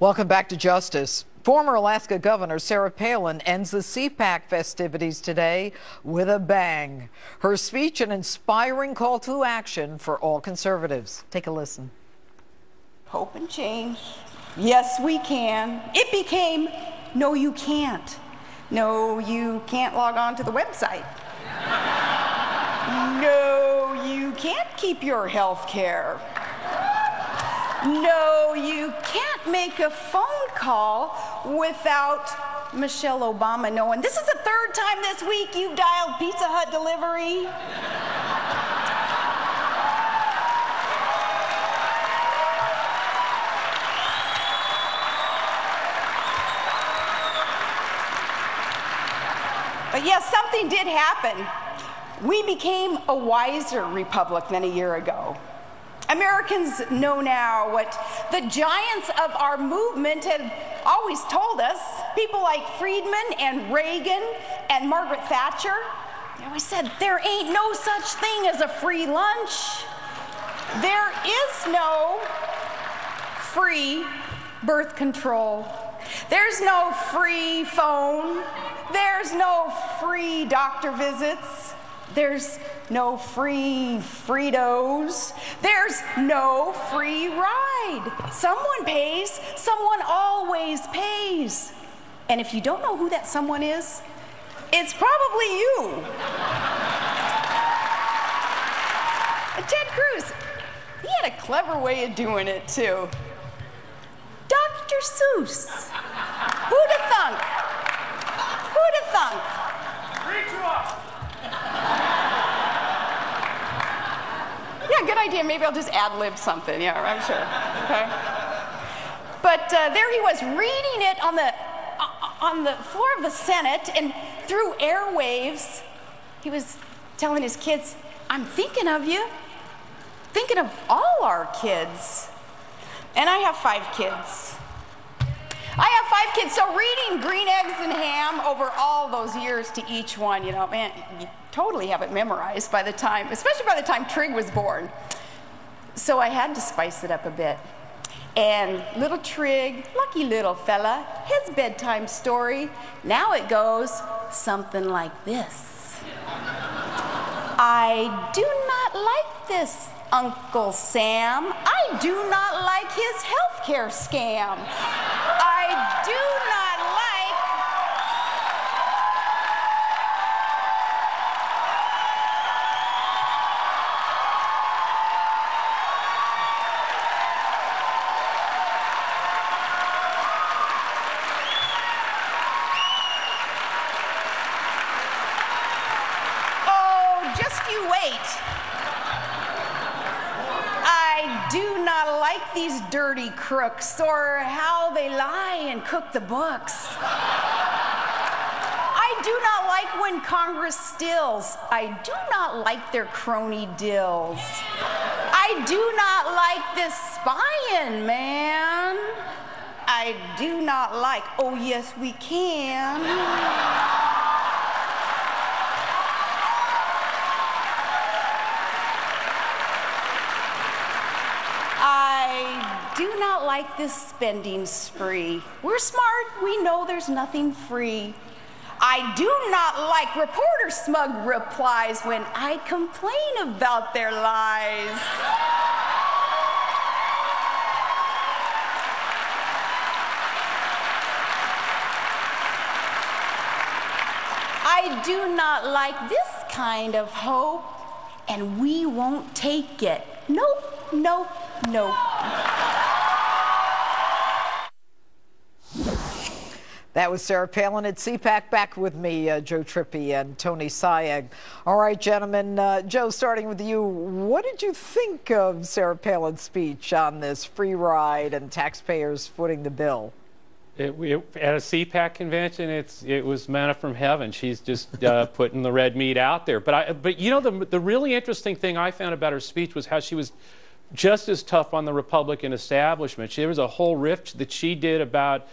Welcome back to Justice. Former Alaska Governor Sarah Palin ends the CPAC festivities today with a bang. Her speech an inspiring call to action for all conservatives. Take a listen. Hope and change. Yes, we can. It became, no, you can't. No, you can't log on to the website. No, you can't keep your health care. No, you can't make a phone call without Michelle Obama knowing. This is the third time this week you've dialed Pizza Hut delivery. But yes, something did happen. We became a wiser republic than a year ago. Americans know now what the giants of our movement had always told us. People like Friedman and Reagan and Margaret Thatcher. They always said, there ain't no such thing as a free lunch. There is no free birth control. There's no free phone. There's no free doctor visits. There's no free Fritos. There's no free ride. Someone pays, someone always pays. And if you don't know who that someone is, it's probably you. Ted Cruz, he had a clever way of doing it too. Dr. Seuss. Who'd have thunk? Who'd have thunk? Yeah, good idea. Maybe I'll just ad-lib something. Yeah, I'm sure. Okay. But there he was reading it on the floor of the Senate, and through airwaves, he was telling his kids, I'm thinking of you. Thinking of all our kids. And I have 5 kids. I have 5 kids, so reading Green Eggs and Ham over all those years to each one, you know, man, you totally have it memorized by the time, especially by the time Trig was born. So I had to spice it up a bit. And little Trig, lucky little fella, his bedtime story, now it goes something like this. I do not like this, Uncle Sam. I do not like his health care scam. I do not like Oh, just you wait. I do not like these dirty crooks or how they lie and cook the books. I do not like when Congress stills. I do not like their crony dills. I do not like this spying, man. I do not like, oh yes we can. I do not like this spending spree. We're smart, we know there's nothing free. I do not like reporter smug replies when I complain about their lies. I do not like this kind of hope, and we won't take it. Nope, nope, nope. That was Sarah Palin at CPAC. Back with me, Joe Trippi and Tony Sayegh. All right, gentlemen. Joe, starting with you, what did you think of Sarah Palin's speech on this free ride and taxpayers footing the bill? At a CPAC convention, it was manna from heaven. She's just putting the red meat out there. But you know, the really interesting thing I found about her speech was how she was just as tough on the Republican establishment. There was a whole riff that she did about,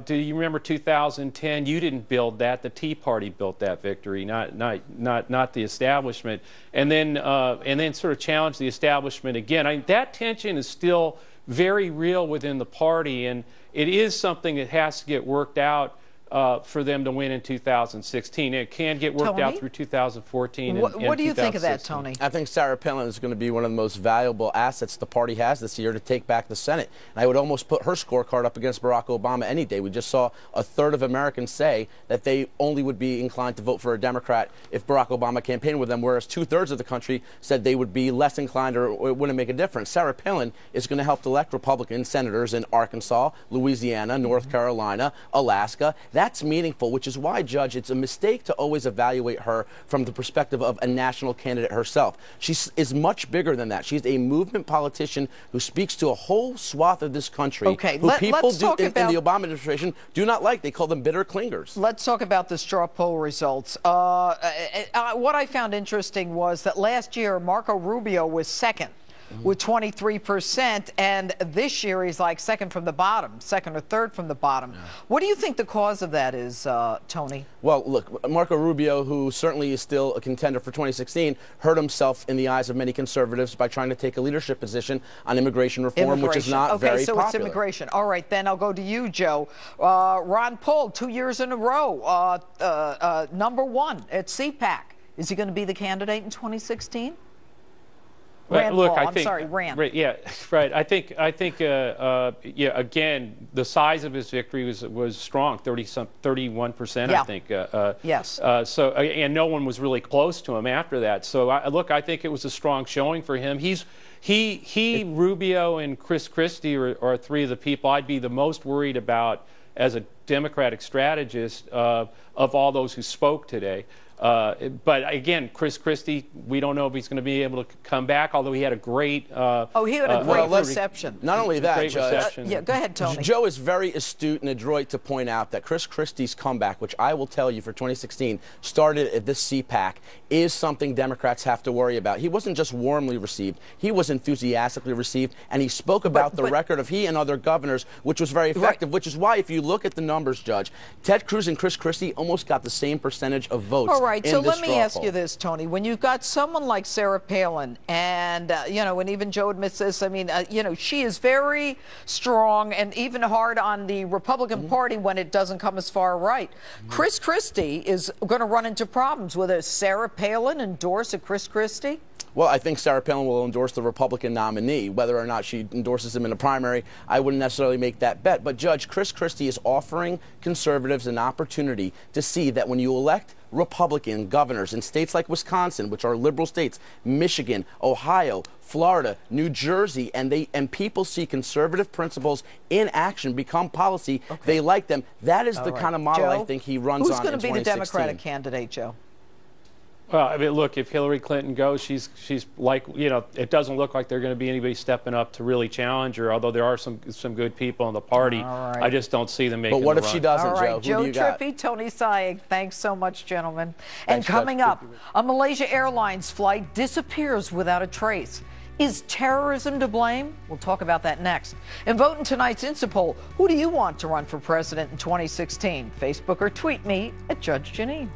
do you remember 2010? You didn't build that. The Tea Party built that victory, not the establishment. And then sort of challenged the establishment again. I mean, that tension is still very real within the party, and it is something that has to get worked out for them to win in 2016. It can get worked out through 2014. What do you think of that, Tony? I think Sarah Palin is going to be one of the most valuable assets the party has this year to take back the Senate. And I would almost put her scorecard up against Barack Obama any day. We just saw a third of Americans say that they only would be inclined to vote for a Democrat if Barack Obama campaigned with them, whereas 2/3 of the country said they would be less inclined or it wouldn't make a difference. Sarah Palin is going to help elect Republican senators in Arkansas, Louisiana, North Carolina, Alaska. That's meaningful, which is why, Judge, it's a mistake to always evaluate her from the perspective of a national candidate herself. She is much bigger than that. She's a movement politician who speaks to a whole swath of this country who people in the Obama administration do not like. They call them bitter clingers. Let's talk about the straw poll results. What I found interesting was that last year Marco Rubio was second with 23%, and this year he's like second from the bottom, second or third from the bottom. What do you think the cause of that is, Tony? Well, look, Marco Rubio, who certainly is still a contender for 2016, hurt himself in the eyes of many conservatives by trying to take a leadership position on immigration reform, which is not very popular. Okay, so it's immigration. All right, then I'll go to you, Joe. Ron Paul, 2 years in a row, #1 at CPAC. Is he going to be the candidate in 2016? Rand Look, Paul. I I'm think, sorry, Rand. Right, yeah, right. I think, yeah. Again, the size of his victory was strong, 31%. Yeah. I think. Yes. So, and no one was really close to him after that. So, look, I think it was a strong showing for him. Rubio, and Chris Christie are three of the people I'd be the most worried about as a Democratic strategist of all those who spoke today. But again, Chris Christie, we don't know if he's going to be able to come back, although he had a great he had a great reception. Not only that, Judge, yeah, go ahead, Tony. Joe is very astute and adroit to point out that Chris Christie's comeback, which I will tell you for 2016 started at this CPAC, is something Democrats have to worry about. He wasn't just warmly received, he was enthusiastically received, and he spoke about the record of he and other governors, which was very effective, which is why if you look at the numbers, Judge, Ted Cruz and Chris Christie almost got the same percentage of votes. All right, so let me ask you this, Tony. When you've got someone like Sarah Palin, and, you know, and even Joe admits this, I mean, you know, she is very strong and even hard on the Republican Party when it doesn't come as far right. Chris Christie is going to run into problems. Will a Sarah Palin endorse a Chris Christie? Well, I think Sarah Palin will endorse the Republican nominee. Whether or not she endorses him in a primary, I wouldn't necessarily make that bet. But, Judge, Chris Christie is offering conservatives an opportunity to see that when you elect Republican governors in states like Wisconsin, which are liberal states, Michigan, Ohio, Florida, New Jersey, and people see conservative principles in action become policy, they like them. That is the kind of model Joe, I think he runs on in 2016. Who's going to be the Democratic candidate, Joe? Well, I mean, look, if Hillary Clinton goes, she's like, you know, it doesn't look like there's going to be anybody stepping up to really challenge her, although there are some good people in the party. Right. I just don't see them making But what the if run. she doesn't, All right, Joe? Who do you got? Trippi, Tony Sayegh, thanks so much, gentlemen. Thanks, and coming Judge. up, a Malaysia Airlines flight disappears without a trace. Is terrorism to blame? We'll talk about that next. And vote in tonight's Insta poll. Who do you want to run for president in 2016? Facebook or tweet me at Judge Jeanine.